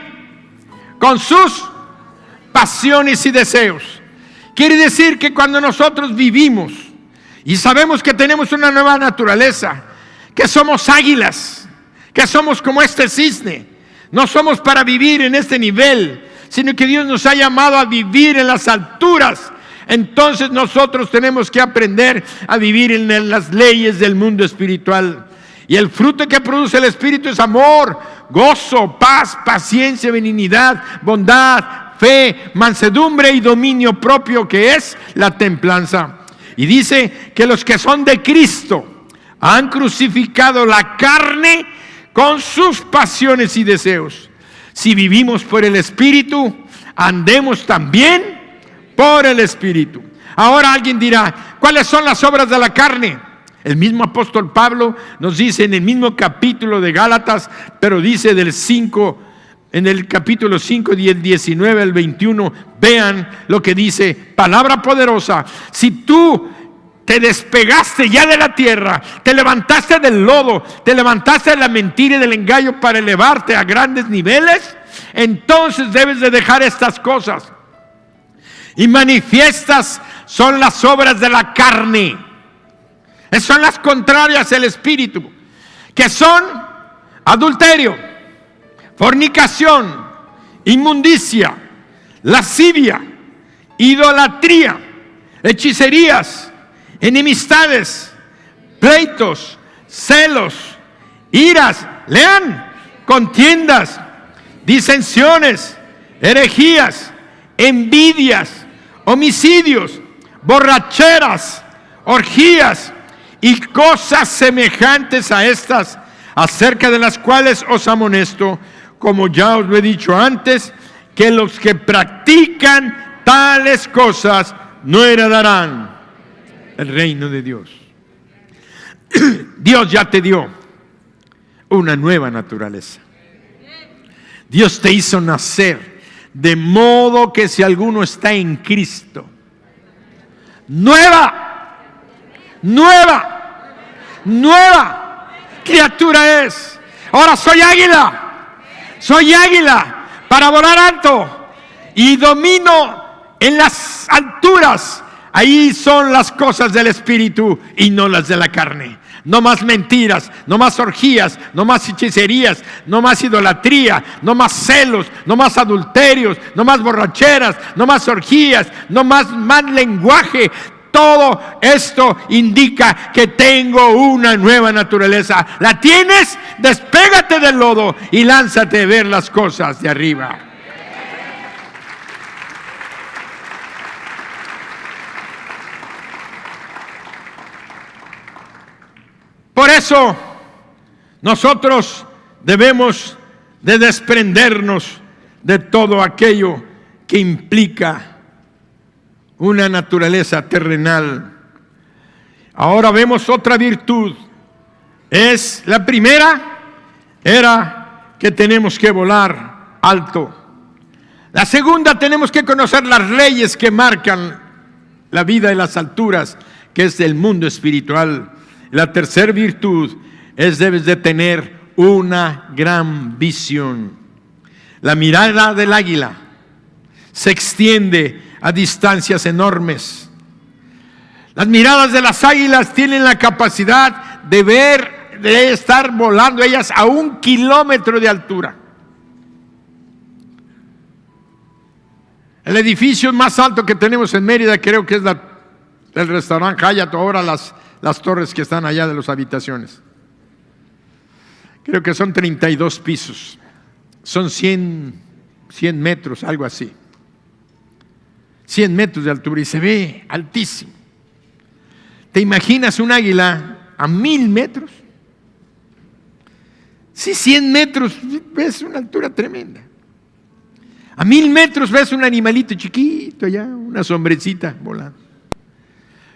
con sus pasiones y deseos. Quiere decir que cuando nosotros vivimos y sabemos que tenemos una nueva naturaleza, que somos águilas, que somos como este cisne, no somos para vivir en este nivel, sino que Dios nos ha llamado a vivir en las alturas. Entonces nosotros tenemos que aprender a vivir en las leyes del mundo espiritual. Y el fruto que produce el Espíritu es amor, gozo, paz, paciencia, benignidad, bondad, fe, mansedumbre y dominio propio, que es la templanza. Y dice que los que son de Cristo han crucificado la carne con sus pasiones y deseos. Si vivimos por el Espíritu, andemos también por el Espíritu. Ahora alguien dirá, ¿cuáles son las obras de la carne? El mismo apóstol Pablo nos dice en el mismo capítulo de Gálatas, pero dice del 5, en el capítulo 5, del 19 al 21, vean lo que dice, palabra poderosa. Si tú te despegaste ya de la tierra, te levantaste del lodo, te levantaste de la mentira y del engaño para elevarte a grandes niveles, entonces debes de dejar estas cosas. Y manifiestas son las obras de la carne. Son las contrarias al Espíritu, que son adulterio, fornicación, inmundicia, lascivia, idolatría, hechicerías, enemistades, pleitos, celos, iras, lean, contiendas, disensiones, herejías, envidias, homicidios, borracheras, orgías y cosas semejantes a estas, acerca de las cuales os amonesto, como ya os lo he dicho antes, que los que practican tales cosas no heredarán el reino de Dios. Dios ya te dio una nueva naturaleza. Dios te hizo nacer, de modo que si alguno está en Cristo, nueva criatura es. Ahora soy águila para volar alto y domino en las alturas. Ahí son las cosas del Espíritu y no las de la carne. No más mentiras, no más orgías, no más hechicerías, no más idolatría, no más celos, no más adulterios, no más borracheras, no más orgías, no más mal lenguaje. Todo esto indica que tengo una nueva naturaleza. ¿La tienes? Despégate del lodo y lánzate a ver las cosas de arriba. Por eso nosotros debemos de desprendernos de todo aquello que implica una naturaleza terrenal. Ahora vemos otra virtud. Es la primera, era que tenemos que volar alto. La segunda, tenemos que conocer las leyes que marcan la vida de las alturas, que es el mundo espiritual. La tercera virtud es debes de tener una gran visión. La mirada del águila se extiende a distancias enormes. Las miradas de las águilas tienen la capacidad de ver, de estar volando ellas a 1 kilómetro de altura. El edificio más alto que tenemos en Mérida creo que es el restaurante Hyatt, ahora las torres que están allá de las habitaciones. Creo que son 32 pisos. Son 100 metros, algo así. 100 metros de altura y se ve altísimo. ¿Te imaginas un águila a 1000 metros? Sí, 100 metros, ves una altura tremenda. A 1000 metros ves un animalito chiquito allá, una sombrecita volando.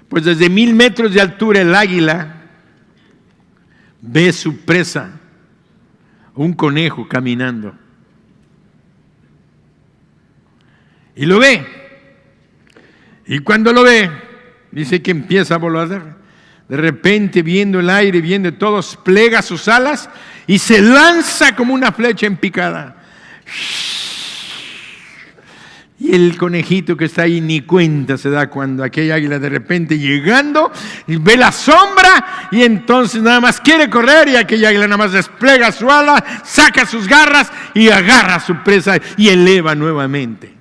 Pues desde 1000 metros de altura el águila ve su presa, un conejo caminando. Y lo ve. Y cuando lo ve, dice que empieza a volar. De repente, viendo el aire, viendo todo, plega sus alas y se lanza como una flecha en picada. Y el conejito que está ahí ni cuenta se da cuando aquella águila de repente llegando y ve la sombra y entonces nada más quiere correr y aquella águila nada más despliega su ala, saca sus garras y agarra a su presa y eleva nuevamente.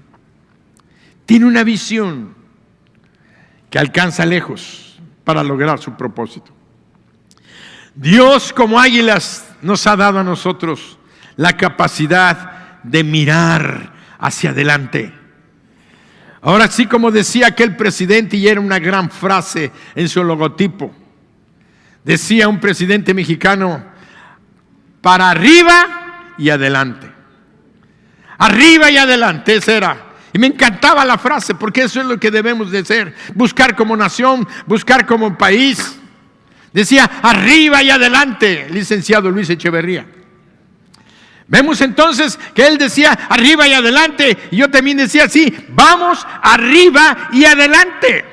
Tiene una visión que alcanza lejos para lograr su propósito. Dios, como águilas, nos ha dado a nosotros la capacidad de mirar hacia adelante. Ahora sí, como decía aquel presidente, y era una gran frase en su logotipo, decía un presidente mexicano: para arriba y adelante. Arriba y adelante, esa era. Y me encantaba la frase, porque eso es lo que debemos de ser, buscar como nación, buscar como país. Decía, arriba y adelante, licenciado Luis Echeverría. Vemos entonces que él decía, arriba y adelante, y yo también decía así, vamos arriba y adelante.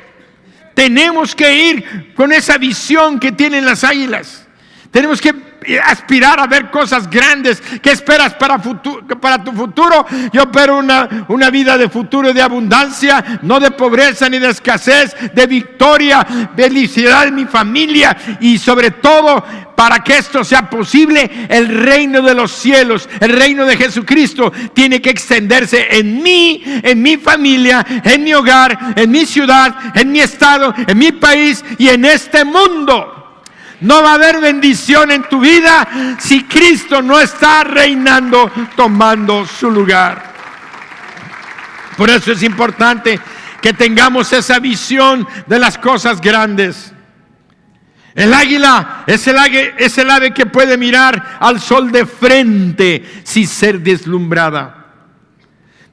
Tenemos que ir con esa visión que tienen las águilas. Tenemos que aspirar a ver cosas grandes. ¿Qué esperas para tu futuro? Yo espero una vida de futuro, de abundancia, no de pobreza ni de escasez, de victoria, felicidad en mi familia y sobre todo, para que esto sea posible, el reino de los cielos, el reino de Jesucristo tiene que extenderse en mí, en mi familia, en mi hogar, en mi ciudad, en mi estado, en mi país y en este mundo. No va a haber bendición en tu vida si Cristo no está reinando, tomando su lugar. Por eso es importante que tengamos esa visión de las cosas grandes. El águila es el ave que puede mirar al sol de frente sin ser deslumbrada.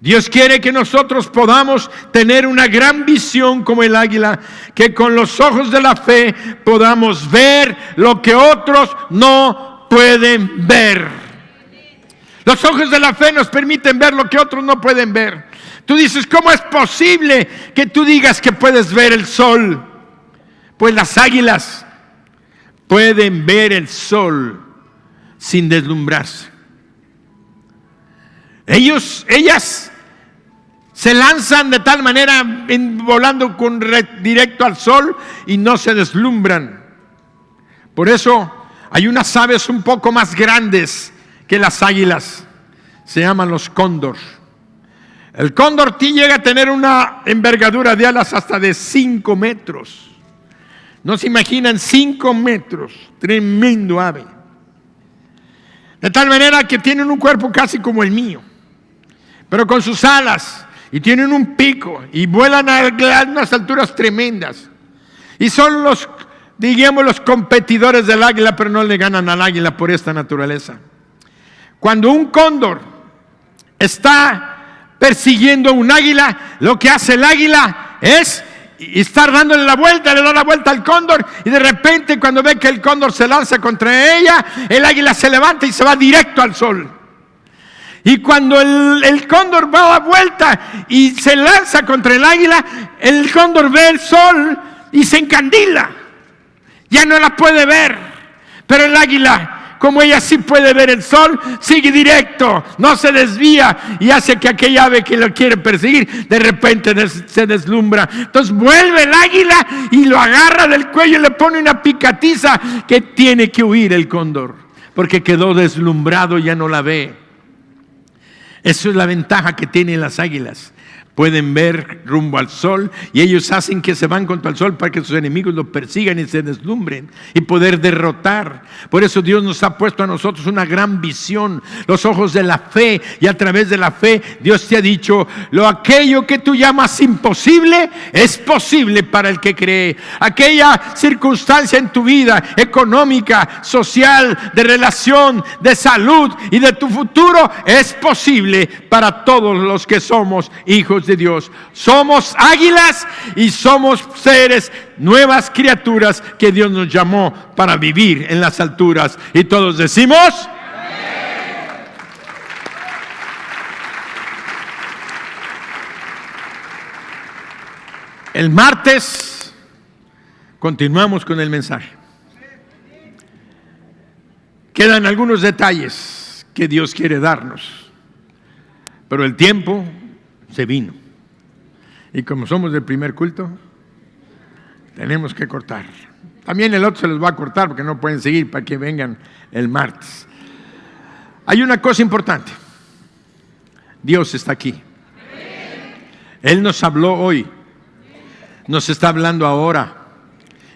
Dios quiere que nosotros podamos tener una gran visión como el águila, que con los ojos de la fe podamos ver lo que otros no pueden ver. Los ojos de la fe nos permiten ver lo que otros no pueden ver. Tú dices, ¿cómo es posible que tú digas que puedes ver el sol? Pues las águilas pueden ver el sol sin deslumbrarse. Ellas se lanzan de tal manera volando directo al sol y no se deslumbran. Por eso hay unas aves un poco más grandes que las águilas. Se llaman los cóndor. El cóndor llega a tener una envergadura de alas hasta de 5 metros. No se imaginan 5 metros. Tremendo ave. De tal manera que tienen un cuerpo casi como el mío, pero con sus alas, y tienen un pico, y vuelan a unas alturas tremendas. Y son los competidores del águila, pero no le ganan al águila por esta naturaleza. Cuando un cóndor está persiguiendo a un águila, lo que hace el águila es estar dándole la vuelta, le da la vuelta al cóndor, y de repente cuando ve que el cóndor se lanza contra ella, el águila se levanta y se va directo al sol. Y cuando el cóndor va a la vuelta y se lanza contra el águila, el cóndor ve el sol y se encandila. Ya no la puede ver. Pero el águila, como ella sí puede ver el sol, sigue directo, no se desvía y hace que aquella ave que lo quiere perseguir de repente se deslumbra. Entonces vuelve el águila y lo agarra del cuello y le pone una picatiza que tiene que huir el cóndor, porque quedó deslumbrado, ya no la ve. Eso es la ventaja que tienen las águilas. Pueden ver rumbo al sol y ellos hacen que se van contra el sol para que sus enemigos lo persigan y se deslumbren y poder derrotar. Por eso Dios nos ha puesto a nosotros una gran visión, los ojos de la fe, y a través de la fe Dios te ha dicho: aquello que tú llamas imposible es posible para el que cree. Aquella circunstancia en tu vida económica, social, de relación, de salud y de tu futuro es posible para todos los que somos hijos de Dios. Somos águilas y somos seres, nuevas criaturas que Dios nos llamó para vivir en las alturas. Y todos decimos: ¡amén! El martes continuamos con el mensaje. Quedan algunos detalles que Dios quiere darnos, pero el tiempo se vino. Y como somos del primer culto, tenemos que cortar. También el otro se los va a cortar porque no pueden seguir para que vengan el martes. Hay una cosa importante. Dios está aquí. Él nos habló hoy. Nos está hablando ahora.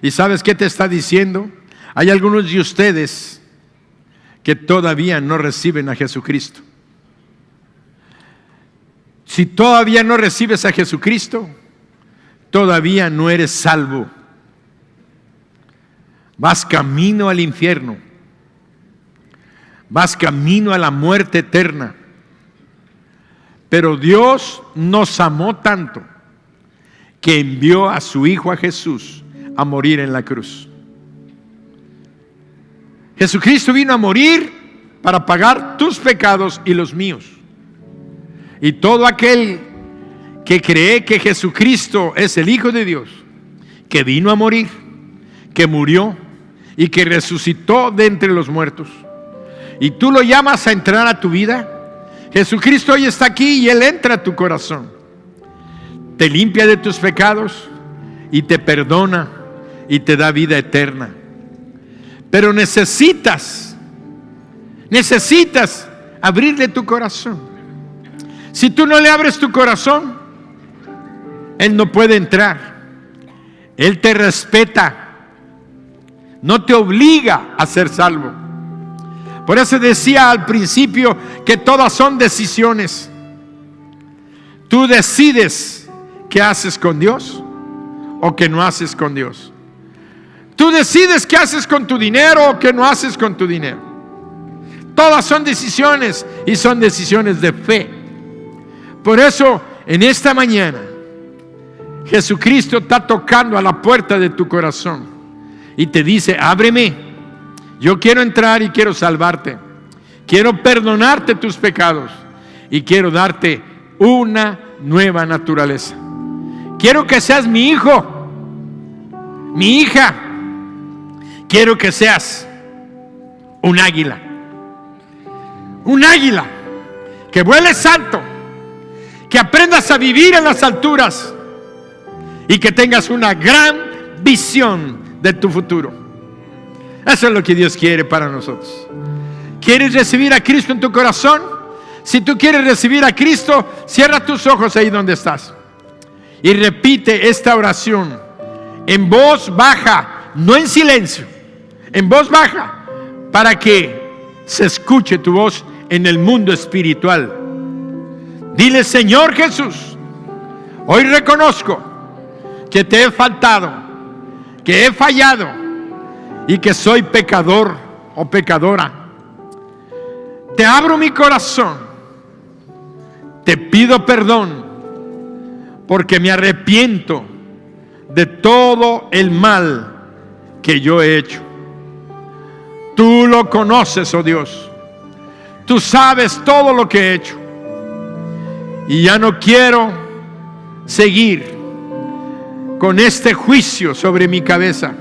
¿Y sabes qué te está diciendo? Hay algunos de ustedes que todavía no reciben a Jesucristo. Si todavía no recibes a Jesucristo, todavía no eres salvo. Vas camino al infierno. Vas camino a la muerte eterna. Pero Dios nos amó tanto que envió a su Hijo, a Jesús, a morir en la cruz. Jesucristo vino a morir para pagar tus pecados y los míos. Y todo aquel que cree que Jesucristo es el Hijo de Dios, que vino a morir, que murió y que resucitó de entre los muertos, y tú lo llamas a entrar a tu vida, Jesucristo hoy está aquí y Él entra a tu corazón, te limpia de tus pecados y te perdona y te da vida eterna. Pero necesitas abrirle tu corazón. Si tú no le abres tu corazón, Él no puede entrar. Él te respeta, no te obliga a ser salvo. Por eso decía al principio que todas son decisiones. Tú decides qué haces con Dios o qué no haces con Dios. Tú decides qué haces con tu dinero o qué no haces con tu dinero. Todas son decisiones y son decisiones de fe. Por eso, en esta mañana, Jesucristo está tocando a la puerta de tu corazón y te dice: ábreme, yo quiero entrar y quiero salvarte, quiero perdonarte tus pecados y quiero darte una nueva naturaleza. Quiero que seas mi hijo, mi hija, quiero que seas un águila que vueles alto, que aprendas a vivir en las alturas y que tengas una gran visión de tu futuro. Eso es lo que Dios quiere para nosotros. ¿Quieres recibir a Cristo en tu corazón? Si tú quieres recibir a Cristo, cierra tus ojos ahí donde estás y repite esta oración en voz baja, no en silencio, en voz baja, para que se escuche tu voz en el mundo espiritual. Dile: Señor Jesús, hoy reconozco que te he faltado, que he fallado y que soy pecador o pecadora. Te abro mi corazón, te pido perdón porque me arrepiento de todo el mal que yo he hecho. Tú lo conoces, oh Dios. Tú sabes todo lo que he hecho. Y ya no quiero seguir con este juicio sobre mi cabeza.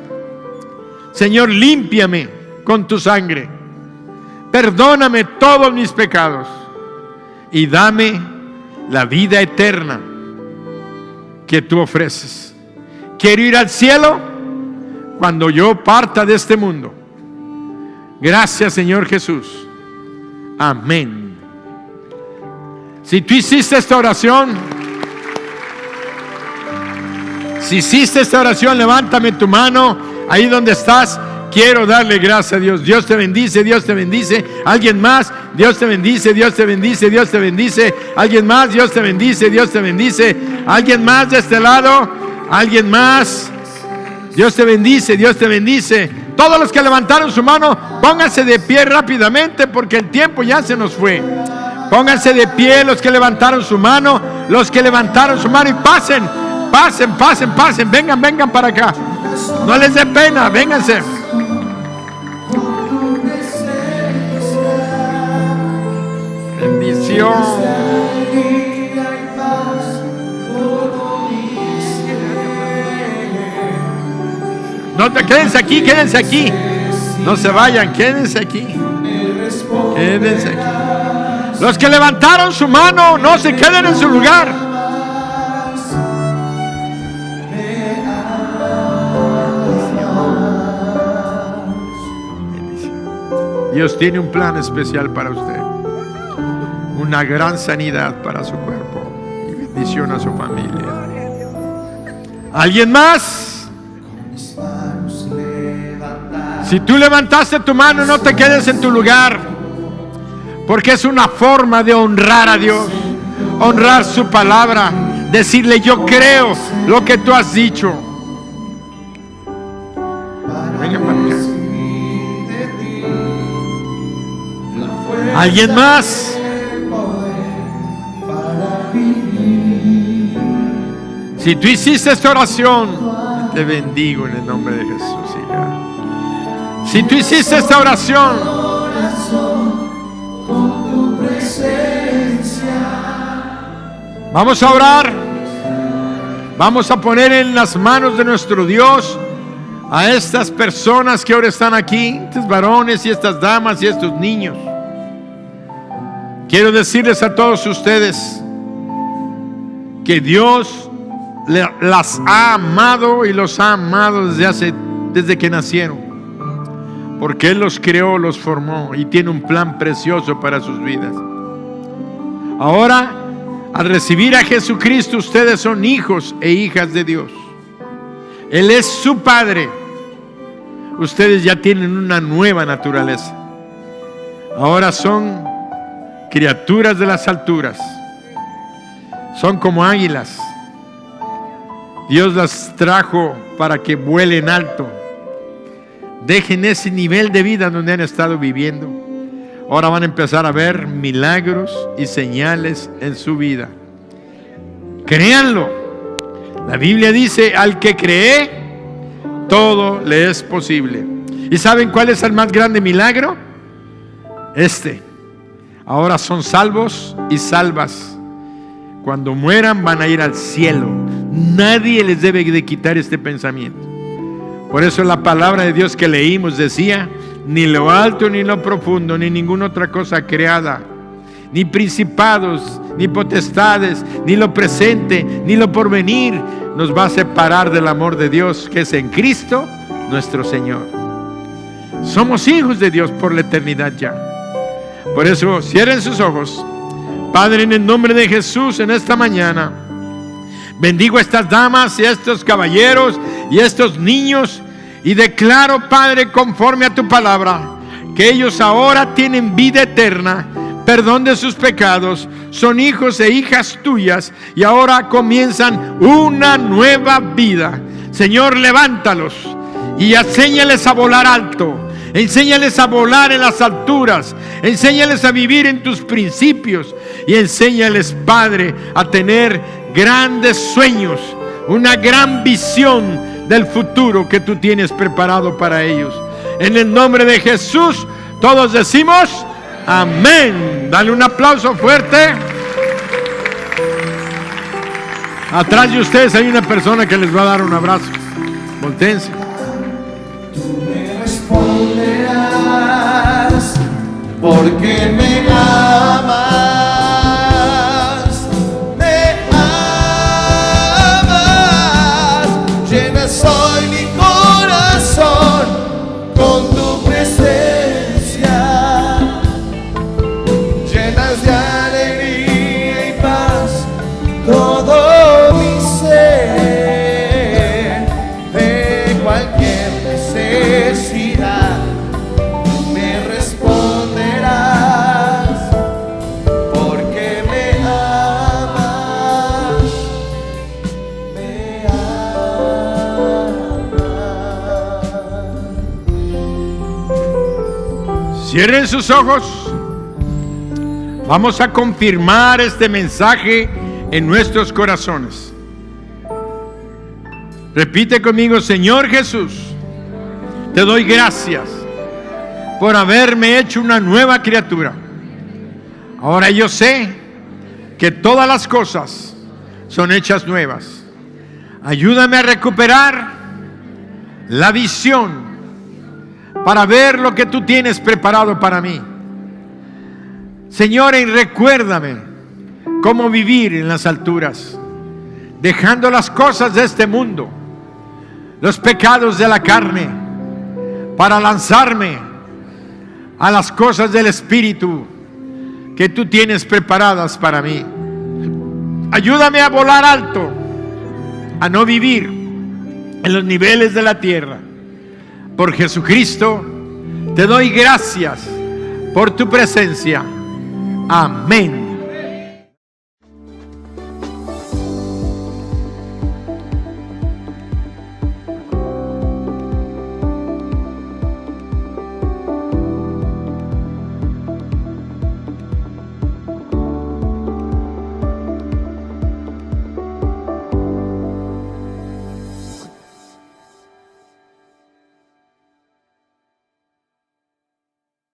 Señor, límpiame con tu sangre. Perdóname todos mis pecados. Y dame la vida eterna que tú ofreces. Quiero ir al cielo cuando yo parta de este mundo. Gracias, Señor Jesús. Amén. Si tú hiciste esta oración, levántame tu mano ahí donde estás. Quiero darle gracias a Dios. Dios te bendice, Dios te bendice. Alguien más, Dios te bendice, Dios te bendice, Dios te bendice. Alguien más, Dios te bendice, Dios te bendice. Alguien más de este lado, alguien más. Dios te bendice, Dios te bendice. Todos los que levantaron su mano, pónganse de pie rápidamente porque el tiempo ya se nos fue. Pónganse de pie los que levantaron su mano, y pasen, vengan para acá. No les dé pena, vénganse. Bendición. No te quédense aquí. No se vayan, quédense aquí. Los que levantaron su mano, no se queden en su lugar. Dios tiene un plan especial para usted. Una gran sanidad para su cuerpo y bendición a su familia. ¿Alguien más? Si tú levantaste tu mano, no te quedes en tu lugar, porque es una forma de honrar a Dios, honrar su palabra, decirle: yo creo lo que tú has dicho. Venga para acá. ¿Alguien más? Si tú hiciste esta oración, te bendigo en el nombre de Jesús, hija. Si tú hiciste esta oración, vamos a orar. Vamos a poner en las manos de nuestro Dios a estas personas que ahora están aquí, estos varones y estas damas y estos niños. Quiero decirles a todos ustedes que Dios las ha amado y los ha amado desde que nacieron, porque Él los creó, los formó y tiene un plan precioso para sus vidas. Ahora, al recibir a Jesucristo, ustedes son hijos e hijas de Dios. Él es su Padre. Ustedes ya tienen una nueva naturaleza. Ahora son criaturas de las alturas. Son como águilas. Dios las trajo para que vuelen alto. Dejen ese nivel de vida donde han estado viviendo. Ahora van a empezar a ver milagros y señales en su vida. Créanlo. La Biblia dice: al que cree, todo le es posible. ¿Y saben cuál es el más grande milagro? Ahora son salvos y salvas. Cuando mueran van a ir al cielo. Nadie les debe de quitar este pensamiento. Por eso la palabra de Dios que leímos decía: ni lo alto ni lo profundo, ni ninguna otra cosa creada, ni principados, ni potestades, ni lo presente, ni lo porvenir, nos va a separar del amor de Dios que es en Cristo nuestro Señor. Somos hijos de Dios por la eternidad ya. Por eso cierren sus ojos. Padre, en el nombre de Jesús, en esta mañana bendigo a estas damas y a estos caballeros y a estos niños, y declaro, Padre, conforme a tu palabra, que ellos ahora tienen vida eterna, perdón de sus pecados, son hijos e hijas tuyas, y ahora comienzan una nueva vida. Señor, levántalos y enséñales a volar alto. Enséñales a volar en las alturas. Enséñales a vivir en tus principios. Y enséñales, Padre, a tener grandes sueños, una gran visión del futuro que tú tienes preparado para ellos. En el nombre de Jesús, todos decimos Amén. Dale un aplauso fuerte. Atrás de ustedes hay una persona que les va a dar un abrazo. Voltéense. Tú me responderás porque me amas, llenas hoy mi corazón con tu presencia, llenas de alegría y paz todo mi ser, de cualquier necesidad me responderás porque me amas, me amas. Cierren sus ojos. Vamos a confirmar este mensaje en nuestros corazones. Repite conmigo: Señor Jesús, te doy gracias por haberme hecho una nueva criatura. Ahora yo sé que todas las cosas son hechas nuevas. Ayúdame a recuperar la visión para ver lo que tú tienes preparado para mí. Señor, y recuérdame cómo vivir en las alturas, dejando las cosas de este mundo, los pecados de la carne, para lanzarme a las cosas del Espíritu que tú tienes preparadas para mí. Ayúdame a volar alto, a no vivir en los niveles de la tierra. Por Jesucristo te doy gracias por tu presencia. Amén.